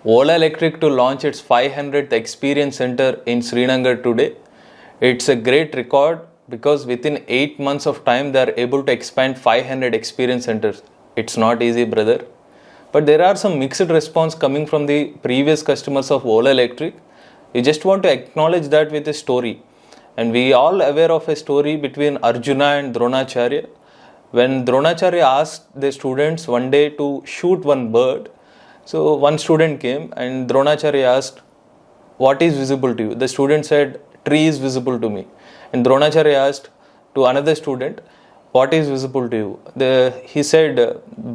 Ola Electric to launch its 500th experience center in Srinagar today. It's a great record because within 8 months of time they are able to expand 500 experience centers. It's not easy, brother. But there are some mixed response coming from the previous customers of Ola Electric. We just want to acknowledge that with a story. And we all aware of a story between Arjuna and Dronacharya. When Dronacharya asked the students one day to shoot one bird, so one student came and Dronacharya asked, "What is visible to you?" The student said, "Tree is visible to me." And Dronacharya asked to another student, "What is visible to you?" He said,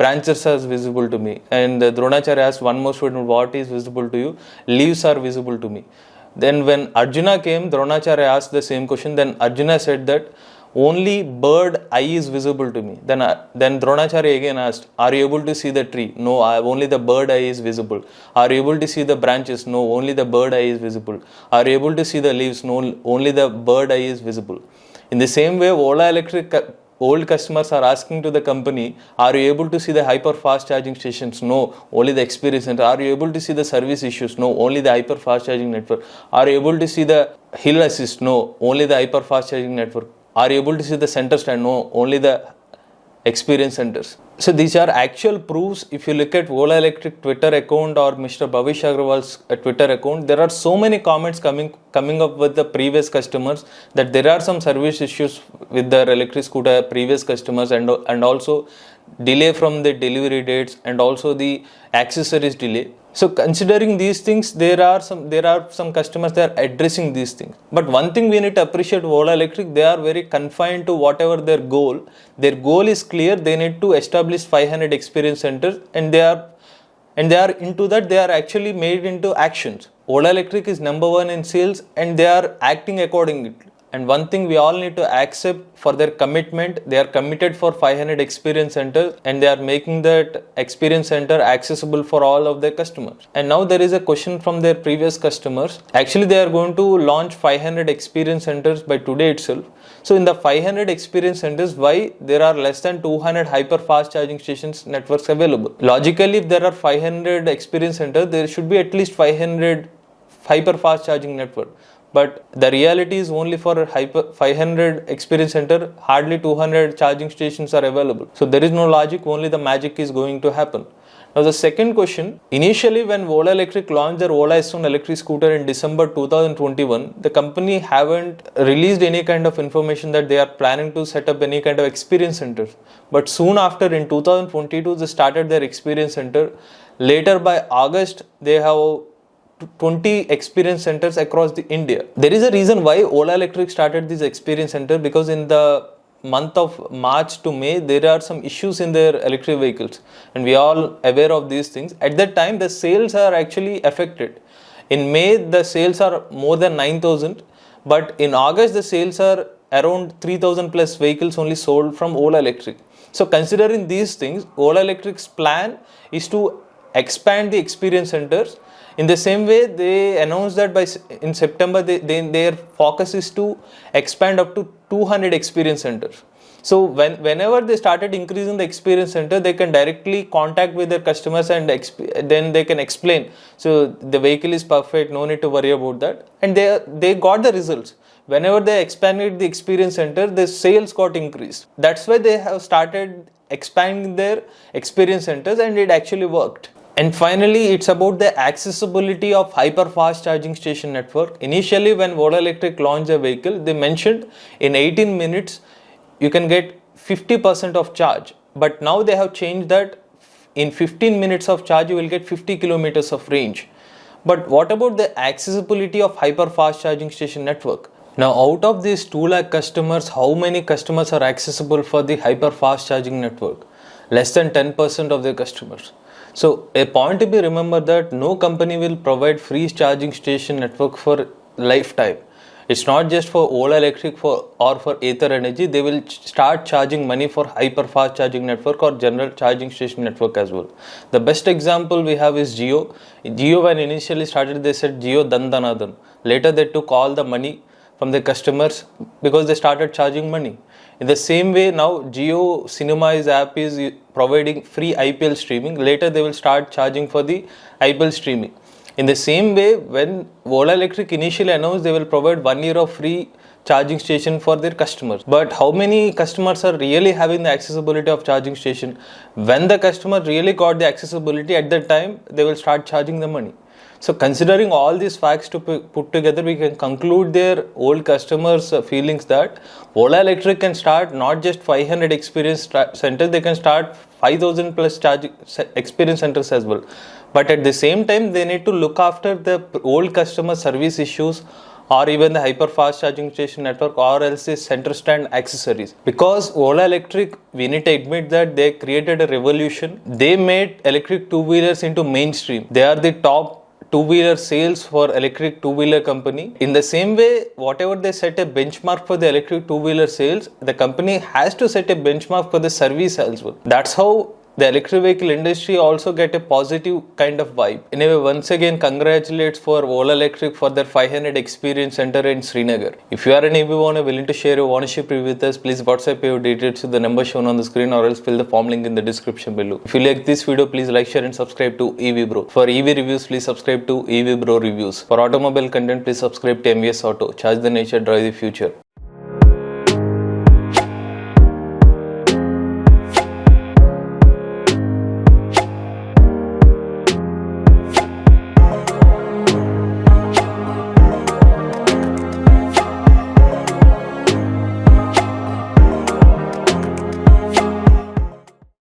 "Branches are visible to me." And Dronacharya asked one more student, "What is visible to you?" "Leaves are visible to me." Then when Arjuna came, Dronacharya asked the same question. Then Arjuna said that only bird eye is visible to me. Then Dronacharya again asked, "Are you able to see the tree?" "No, only the bird eye is visible." "Are you able to see the branches?" "No, only the bird eye is visible." "Are you able to see the leaves?" "No, only the bird eye is visible." In the same way, Ola Electric old customers are asking to the company, "Are you able to see the hyper fast charging stations?" "No, only the experience center." "Are you able to see the service issues?" "No, only the hyper fast charging network." "Are you able to see the hill assist?" "No, only the hyper fast charging network." "Are you able to see the center stand?" "No, only the experience centers." So these are actual proofs. If you look at Ola Electric Twitter account or Mr. Bhavish Agrawal's Twitter account, there are so many comments coming up with the previous customers that there are some service issues with their electric scooter previous customers, and also delay from the delivery dates, and also the accessories delay. So considering these things, there are some customers that are addressing these things. But one thing we need to appreciate Ola Electric, they are very confined to whatever their goal. Their goal is clear. They need to establish 500 experience centers, and they are into that. They are actually made into actions. Ola Electric is number one in sales, and they are acting accordingly. And one thing we all need to accept for their commitment, they are committed for 500 experience centers, and they are making that experience center accessible for all of their customers. And now there is a question from their previous customers. Actually, they are going to launch 500 experience centers by today itself. So in the 500 experience centers, why there are less than 200 hyper fast charging stations networks available? Logically, if there are 500 experience centers, there should be at least 500 hyper fast charging network. But the reality is only for 500 experience center, hardly 200 charging stations are available. So there is no logic, only the magic is going to happen. Now the second question, initially when Ola Electric launched their Ola S1 electric scooter in December 2021, the company haven't released any kind of information that they are planning to set up any kind of experience centers. But soon after, in 2022, they started their experience center. Later by August, they have 20 experience centers across the India. There is a reason why Ola Electric started this experience center, because in the month of March to May, there are some issues in their electric vehicles, and we are all aware of these things. At that time, the sales are actually affected. In May, the sales are more than 9,000, but in August, the sales are around 3,000 plus vehicles only sold from Ola Electric. So considering these things, Ola Electric's plan is to expand the experience centers. In the same way, they announced that in September, their focus is to expand up to 200 experience centers. So whenever they started increasing the experience center, they can directly contact with their customers, and then they can explain. So the vehicle is perfect, no need to worry about that. And they got the results. Whenever they expanded the experience center, the sales got increased. That's why they have started expanding their experience centers, and it actually worked. And finally, it's about the accessibility of hyper fast charging station network. Initially, when Ola Electric launched a vehicle, they mentioned in 18 minutes you can get 50% of charge. But now they have changed that in 15 minutes of charge you will get 50 kilometers of range. But what about the accessibility of hyper fast charging station network? Now, out of these 2 lakh customers, how many customers are accessible for the hyper fast charging network? Less than 10% of their customers. So a point to be remembered, that no company will provide free charging station network for lifetime. It's not just for Ola Electric or for Ather Energy. They will start charging money for hyper fast charging network or general charging station network as well. The best example we have is Jio. Jio, when initially started, they said Jio Dandanadan. Later they took all the money from the customers because they started charging money. In the same way, now Jio Cinema's app is providing free IPL streaming. Later they will start charging for the IPL streaming. In the same way, when Ola Electric initially announced they will provide 1 year of free charging station for their customers, but how many customers are really having the accessibility of charging station? When the customer really got the accessibility, at that time they will start charging the money. So considering all these facts to put together, we can conclude their old customers' feelings that Ola Electric can start not just 500 experience centers, they can start 5,000 plus charging experience centers as well. But at the same time, they need to look after the old customer service issues, or even the hyper fast charging station network, or else the center stand accessories. Because Ola Electric, we need to admit that they created a revolution. They made electric two-wheelers into mainstream. They are the top two-wheeler sales for electric two-wheeler company. In the same way, whatever they set a benchmark for the electric two-wheeler sales, the company has to set a benchmark for the service as well. That's how the electric vehicle industry also get a positive kind of vibe. Anyway, once again, congratulates for Ola Electric for their 500 experience center in Srinagar. If you are an EV owner willing to share your ownership review with us, please WhatsApp your details to the number shown on the screen, or else fill the form link in the description below. If you like this video, please like, share and subscribe to EV Bro. For EV reviews, please subscribe to EV Bro Reviews. For automobile content, please subscribe to MVS Auto. Charge the nature, drive the future.